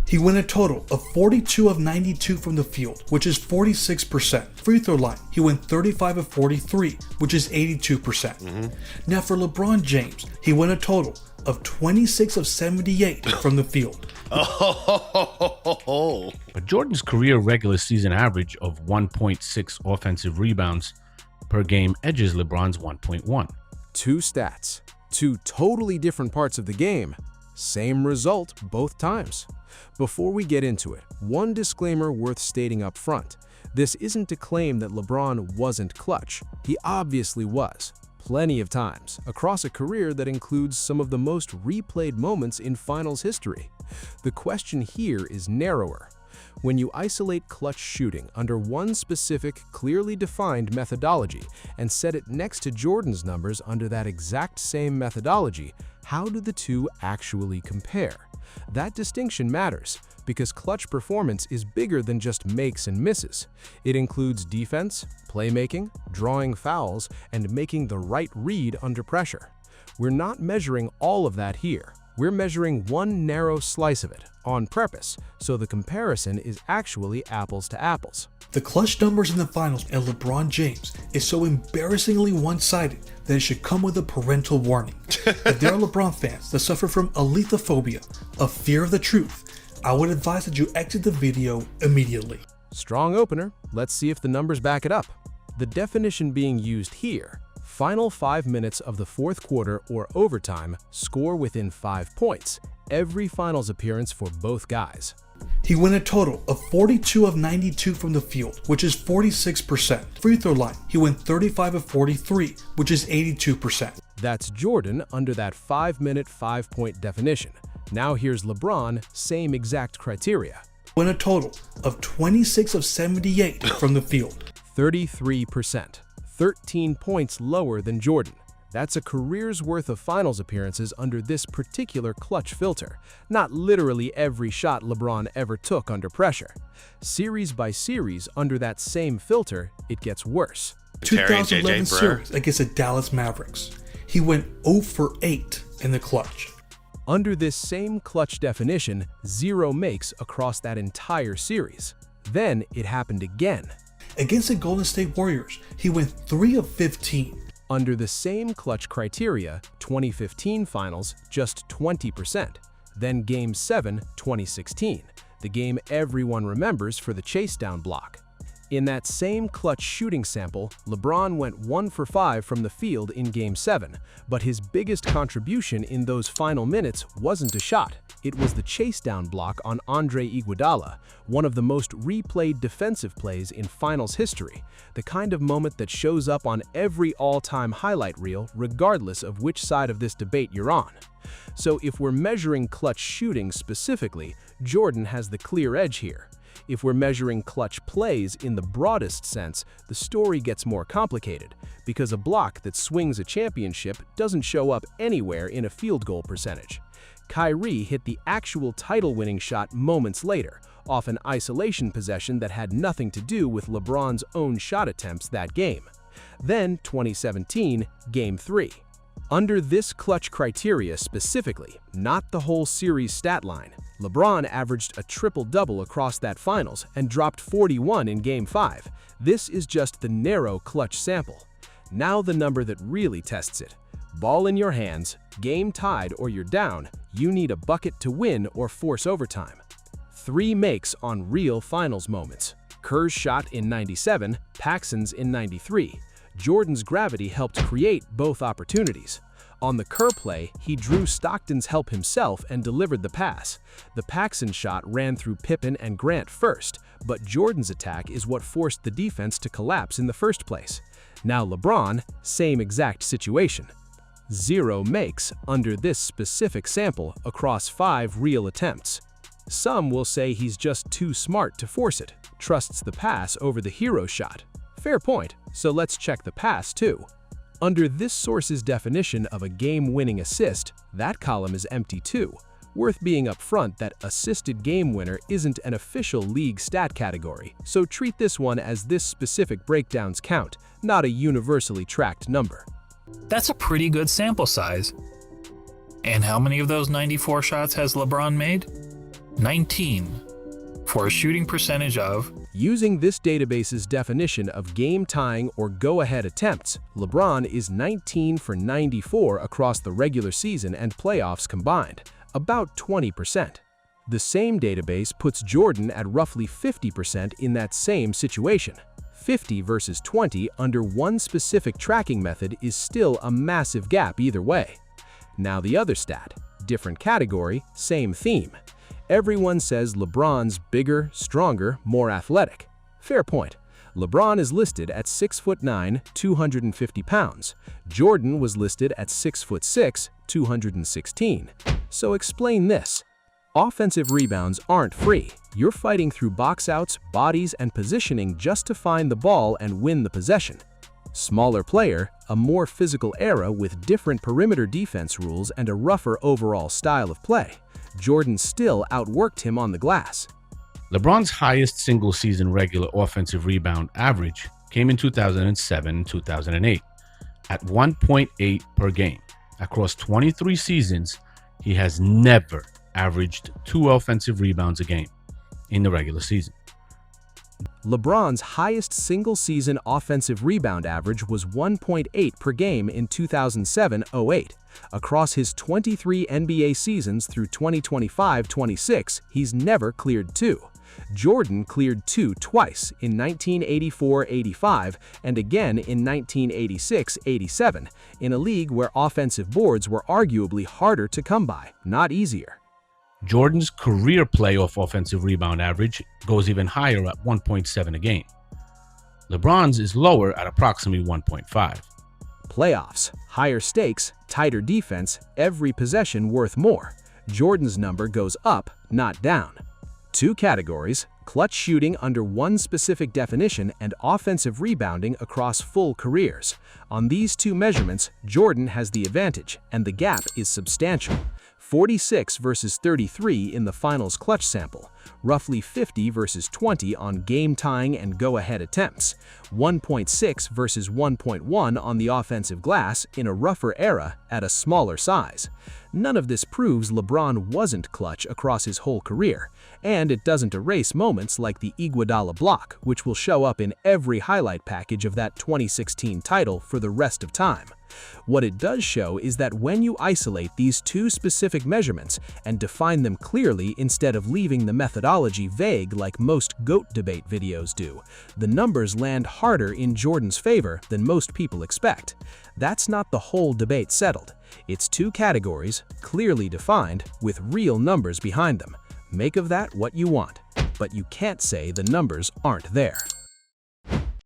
He went a total of 42 of 92 from the field, which is 46%. Free throw line, he went 35 of 43, which is 82%. Now for LeBron James, he went a total of 26 of 78 from the field. But Jordan's career regular season average of 1.6 offensive rebounds per game edges LeBron's 1.1. Two stats, two totally different parts of the game, same result both times. Before we get into it, one disclaimer worth stating up front. This isn't to claim that LeBron wasn't clutch. He obviously was, plenty of times, across a career that includes some of the most replayed moments in finals history. The question here is narrower. When you isolate clutch shooting under one specific, clearly defined methodology and set it next to Jordan's numbers under that exact same methodology, how do the two actually compare? That distinction matters because clutch performance is bigger than just makes and misses. It includes defense, playmaking, drawing fouls, and making the right read under pressure. We're not measuring all of that here. We're measuring one narrow slice of it on purpose, so the comparison is actually apples to apples. The clutch numbers in the finals and LeBron James is so embarrassingly one-sided that it should come with a parental warning. If there are LeBron fans that suffer from aletophobia, a fear of the truth, I would advise that you exit the video immediately. Strong opener. Let's see if the numbers back it up. The definition being used here: final 5 minutes of the fourth quarter or overtime, score within 5 points. Every finals appearance for both guys. He went a total of 42 of 92 from the field, which is 46%. Free throw line, he went 35 of 43, which is 82%. That's Jordan under that 5-minute, 5-point definition. Now here's LeBron, same exact criteria. Went a total of 26 of 78 from the field. 33%. 13 points lower than Jordan. That's a career's worth of finals appearances under this particular clutch filter, not literally every shot LeBron ever took under pressure. Series by series under that same filter, it gets worse. 2011 series against the Dallas Mavericks. He went 0 for 8 in the clutch. Under this same clutch definition, 0 makes across that entire series. Then it happened again. Against the Golden State Warriors, he went 3 of 15. Under the same clutch criteria, 2015 finals, just 20%. Then Game 7, 2016, the game everyone remembers for the chase-down block. In that same clutch shooting sample, LeBron went 1 for 5 from the field in Game 7, but his biggest contribution in those final minutes wasn't a shot. It was the chase-down block on Andre Iguodala, one of the most replayed defensive plays in finals history, the kind of moment that shows up on every all-time highlight reel regardless of which side of this debate you're on. So if we're measuring clutch shooting specifically, Jordan has the clear edge here. If we're measuring clutch plays in the broadest sense, the story gets more complicated, because a block that swings a championship doesn't show up anywhere in a field goal percentage. Kyrie hit the actual title-winning shot moments later, off an isolation possession that had nothing to do with LeBron's own shot attempts that game. Then 2017, Game 3. Under this clutch criteria specifically, not the whole series stat line, LeBron averaged a triple-double across that finals and dropped 41 in Game 5. This is just the narrow clutch sample. Now the number that really tests it. Ball in your hands, game tied or you're down, you need a bucket to win or force overtime. 3 makes on real finals moments. Kerr's shot in '97, Paxson's in '93. Jordan's gravity helped create both opportunities. On the Kerr play, he drew Stockton's help himself and delivered the pass. The Paxson shot ran through Pippen and Grant first, but Jordan's attack is what forced the defense to collapse in the first place. Now LeBron, same exact situation. 0 makes under this specific sample across 5 real attempts. Some will say he's just too smart to force it, trusts the pass over the hero shot. Fair point, so let's check the pass too. Under this source's definition of a game-winning assist, that column is empty too. Worth being upfront that assisted game winner isn't an official league stat category, so treat this one as this specific breakdown's count, not a universally tracked number. That's a pretty good sample size. And how many of those 94 shots has LeBron made? 19 for a shooting percentage of Using this database's definition of game-tying or go-ahead attempts, LeBron is 19 for 94 across the regular season and playoffs combined, about 20%. The same database puts Jordan at roughly 50% in that same situation. 50 versus 20 under one specific tracking method is still a massive gap either way. Now the other stat, different category, same theme. Everyone says LeBron's bigger, stronger, more athletic. Fair point. LeBron is listed at 6'9", 250 pounds. Jordan was listed at 6'6", 216. So explain this. Offensive rebounds aren't free. You're fighting through box outs, bodies, and positioning just to find the ball and win the possession. Smaller player, a more physical era with different perimeter defense rules and a rougher overall style of play. Jordan still outworked him on the glass. LeBron's highest single-season regular offensive rebound average came in 2007-2008 at 1.8 per game. Across 23 seasons, he has never averaged 2 offensive rebounds a game in the regular season. LeBron's highest single-season offensive rebound average was 1.8 per game in 2007-08. Across his 23 NBA seasons through 2025-26, he's never cleared 2. Jordan cleared 2 twice, in 1984-85 and again in 1986-87, in a league where offensive boards were arguably harder to come by, not easier. Jordan's career playoff offensive rebound average goes even higher at 1.7 a game. LeBron's is lower at approximately 1.5. Playoffs, higher stakes, tighter defense, every possession worth more. Jordan's number goes up, not down. 2 categories, clutch shooting under one specific definition and offensive rebounding across full careers. On these 2 measurements, Jordan has the advantage, and the gap is substantial. 46 versus 33 in the finals clutch sample, roughly 50 versus 20 on game-tying and go-ahead attempts, 1.6 versus 1.1 on the offensive glass in a rougher era at a smaller size. None of this proves LeBron wasn't clutch across his whole career, and it doesn't erase moments like the Iguodala block, which will show up in every highlight package of that 2016 title for the rest of time. What it does show is that when you isolate these 2 specific measurements and define them clearly instead of leaving the methodology vague like most GOAT debate videos do, the numbers land harder in Jordan's favor than most people expect. That's not the whole debate settled. It's 2 categories, clearly defined, with real numbers behind them. Make of that what you want, but you can't say the numbers aren't there.